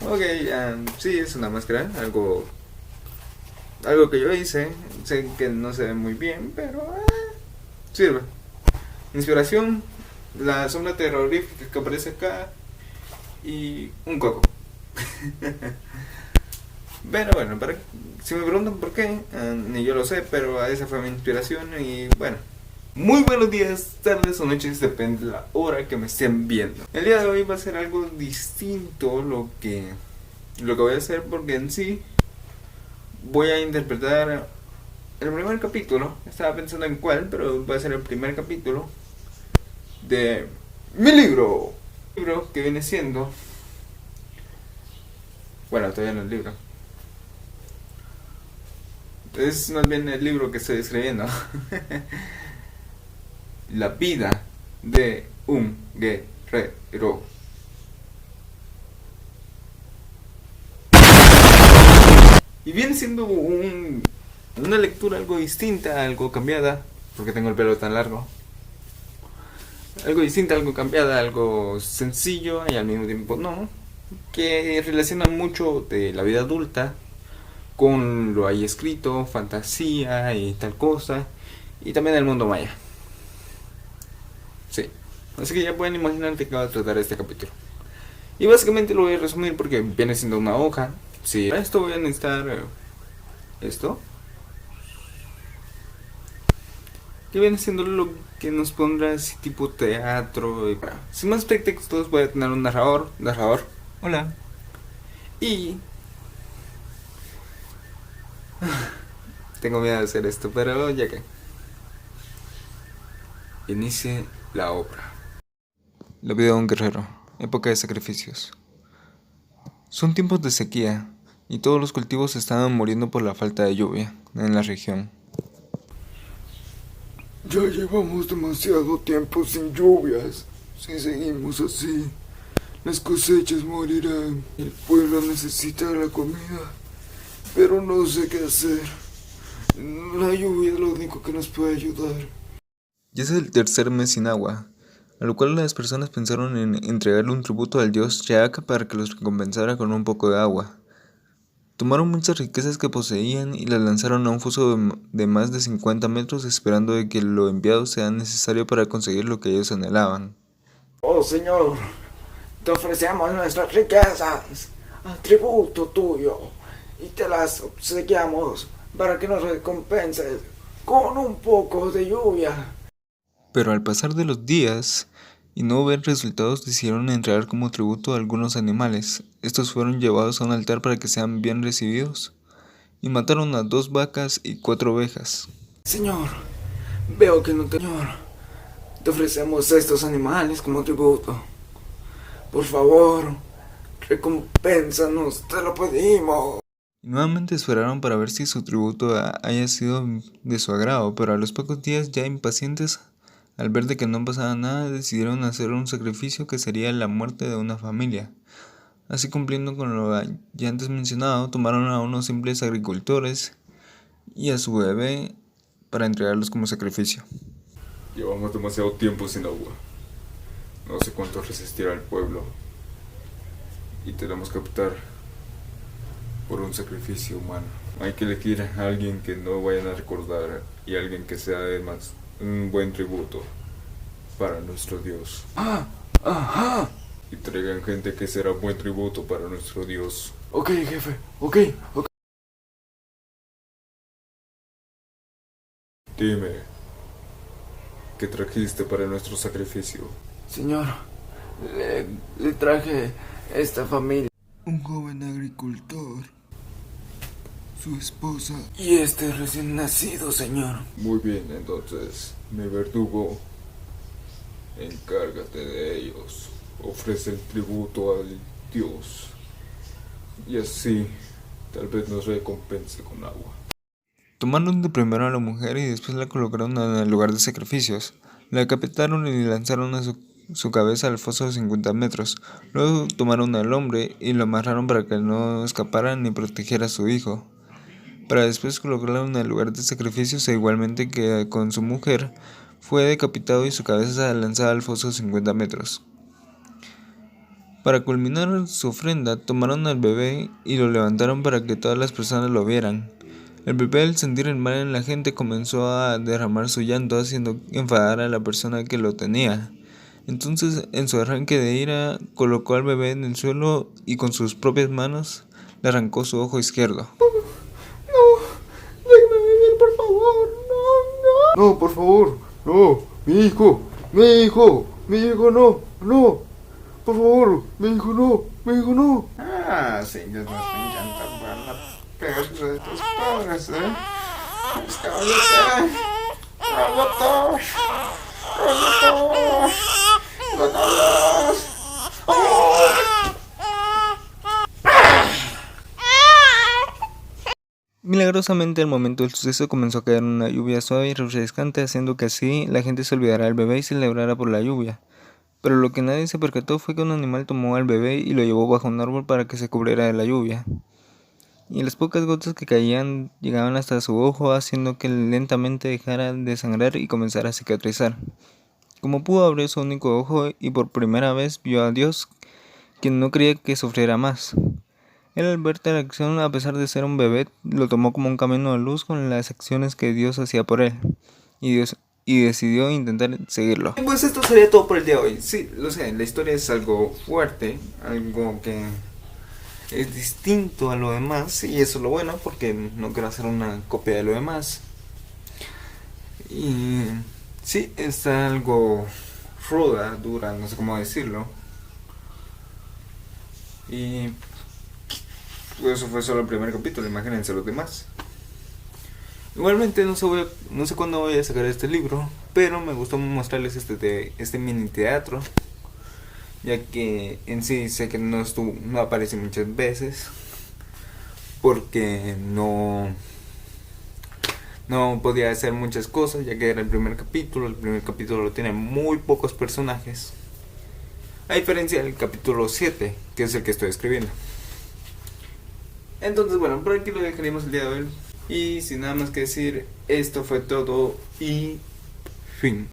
Ok, sí, es una máscara, algo que yo hice. Sé que no se ve muy bien, pero sirve. Inspiración, la sombra terrorífica que aparece acá y un coco. Pero bueno, si me preguntan por qué, ni yo lo sé, pero esa fue mi inspiración y bueno. Muy buenos días, tardes o noches, depende de la hora que me estén viendo. El día de hoy va a ser algo distinto lo que voy a hacer, porque en sí voy a interpretar el primer capítulo. Estaba pensando en cuál, pero va a ser el primer capítulo de mi libro. Libro que viene siendo, bueno, todavía no es el libro, es más bien el libro que estoy escribiendo. La vida de un guerrero. Y viene siendo una lectura algo distinta, algo cambiada, porque tengo el pelo tan largo. Algo distinta, algo cambiada, algo sencillo y al mismo tiempo no. Que relaciona mucho de la vida adulta con lo ahí escrito, fantasía y tal cosa. Y también el mundo maya. Sí. Así que ya pueden imaginar de qué va a tratar este capítulo. Y básicamente lo voy a resumir porque viene siendo una hoja. Sí, para esto voy a necesitar esto. Que viene siendo lo que nos pondrá así tipo teatro. Sin más pretextos voy a tener un narrador. Hola. Y tengo miedo de hacer esto, pero ya que inicie la obra. La vida de un guerrero, época de sacrificios. Son tiempos de sequía y todos los cultivos estaban muriendo por la falta de lluvia en la región. Ya llevamos demasiado tiempo sin lluvias. Si seguimos así, las cosechas morirán. El pueblo necesita la comida, pero no sé qué hacer. La lluvia es lo único que nos puede ayudar. Ya es el tercer mes sin agua, a lo cual las personas pensaron en entregarle un tributo al dios Jack para que los recompensara con un poco de agua. Tomaron muchas riquezas que poseían y las lanzaron a un foso de más de 50 metros esperando de que lo enviado sea necesario para conseguir lo que ellos anhelaban. Oh Señor, te ofrecemos nuestras riquezas, tributo tuyo, y te las obsequiamos para que nos recompenses con un poco de lluvia. Pero al pasar de los días y no ver resultados decidieron entregar como tributo a algunos animales. Estos fueron llevados a un altar para que sean bien recibidos y mataron a 2 vacas y 4 ovejas. Señor, veo que no te... Señor, te ofrecemos estos animales como tributo. Por favor, recompénsanos, te lo pedimos. Y nuevamente esperaron para ver si su tributo haya sido de su agrado, pero a los pocos días, ya impacientes, al ver de que no pasaba nada, decidieron hacer un sacrificio que sería la muerte de una familia. Así, cumpliendo con lo ya antes mencionado, tomaron a unos simples agricultores y a su bebé para entregarlos como sacrificio. Llevamos demasiado tiempo sin agua. No sé cuánto resistirá el pueblo. Y tenemos que optar por un sacrificio humano. Hay que elegir a alguien que no vayan a recordar y alguien que sea además un buen tributo para nuestro Dios. Ajá. Y traigan gente que será buen tributo para nuestro Dios. Ok, jefe, ok. Dime, ¿qué trajiste para nuestro sacrificio? Señor, le traje esta familia. Un joven agricultor, su esposa Y este recién nacido, señor. Muy bien, entonces, mi verdugo, encárgate de ellos. Ofrece el tributo al Dios. Y así, tal vez nos recompense con agua. tomaron de primero a la mujer y después la colocaron en el lugar de sacrificios. La decapitaron y lanzaron a su cabeza al foso de 50 metros. Luego tomaron al hombre y lo amarraron para que no escapara ni protegiera a su hijo. Para después colocarlo en el lugar de sacrificios e igualmente que con su mujer, fue decapitado y su cabeza lanzada al foso de 50 metros. Para culminar su ofrenda, tomaron al bebé y lo levantaron para que todas las personas lo vieran. El bebé, al sentir el mal en la gente, comenzó a derramar su llanto, haciendo enfadar a la persona que lo tenía. Entonces, en su arranque de ira, colocó al bebé en el suelo y con sus propias manos le arrancó su ojo izquierdo. Déjame vivir, por favor. No, por favor. No, mi hijo, no. Por favor, mi hijo no. Ah, sí, Dios nos encanta para pegarse de tus padres, ¿eh? Milagrosamente, al momento del suceso comenzó a caer una lluvia suave y refrescante, haciendo que así la gente se olvidara del bebé y celebrara por la lluvia. Pero lo que nadie se percató fue que un animal tomó al bebé y lo llevó bajo un árbol para que se cubriera de la lluvia. Y las pocas gotas que caían llegaban hasta su ojo, haciendo que lentamente dejara de sangrar y comenzara a cicatrizar. Como pudo, abrió su único ojo y por primera vez vio a Dios, quien no creía que sufriera más. Él, al ver tal acción, a pesar de ser un bebé, lo tomó como un camino de luz con las acciones que Dios hacía por él, y decidió intentar seguirlo. Pues esto sería todo por el día de hoy. Sí, lo sé, la historia es algo fuerte, algo que es distinto a lo demás, y eso es lo bueno, porque no quiero hacer una copia de lo demás. Y sí, es algo ruda, dura, no sé cómo decirlo. Y pues eso fue solo el primer capítulo, imagínense los demás. Igualmente no sé cuándo voy a sacar este libro, pero me gustó mostrarles este mini teatro, ya que en sí sé que no aparece muchas veces, porque no podía hacer muchas cosas, ya que era el primer capítulo tiene muy pocos personajes, a diferencia del capítulo 7, que es el que estoy escribiendo. Entonces bueno, por aquí lo dejaríamos el día de hoy. Y sin nada más que decir, esto fue todo y fin.